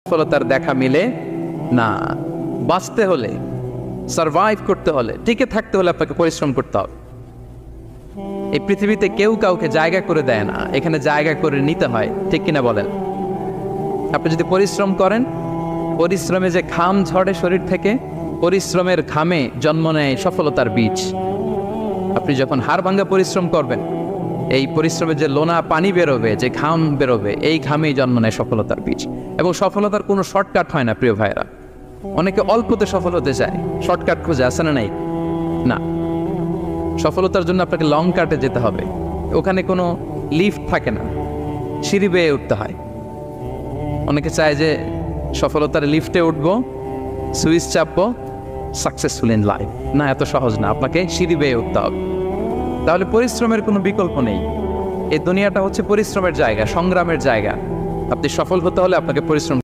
সফলতার দেখা মিলে না। বাঁচতে হলে, সারভাইভ করতে হলে, টিকে থাকতে হলে আপনাকে পরিশ্রম করতে হবে। এই পৃথিবীতে কেউ কাউকে জায়গা করে দেয় না, এখানে জায়গা করে নিতে হয়, ঠিক কিনা বলেন? আপনি যদি পরিশ্রম করেন, পরিশ্রমে যে ঘাম ঝরে শরীর থেকে, পরিশ্রমের ঘামে জন্ম নেয় সফলতার বীজ। আপনি যখন হাড় ভাঙ্গা পরিশ্রম করবেন, এই পরিশ্রমে যে লোনা পানি বেরোবে, যে ঘাম বেরোবে, এই ঘামেই জন্ম নেয় সফলতার বীজ। এবং সফলতার কোনো শর্টকাট হয় না প্রিয় ভাইরা। অনেকে অল্পতে সফল হতে চায়, শর্টকাট খুঁজে, আসে না নাই? না, সফলতার জন্য আপনাকে লং কাটে যেতে হবে। ওখানে কোনো লিফট থাকে না, সিঁড়ি বেয়ে উঠতে হয়। অনেকে চায় যে সফলতার লিফটে উঠবো, সুইচ চাপবো, সাকসেসফুল ইন লাইফ। না, এত সহজ না, আপনাকে সিঁড়ি বেয়ে উঠতে হবে। তাহলে পরিশ্রমের কোনো বিকল্প নেই। এই দুনিয়াটা হচ্ছে পরিশ্রমের জায়গা, সংগ্রামের জায়গা। আপনি সফল হতে হলে আপনাকে পরিশ্রম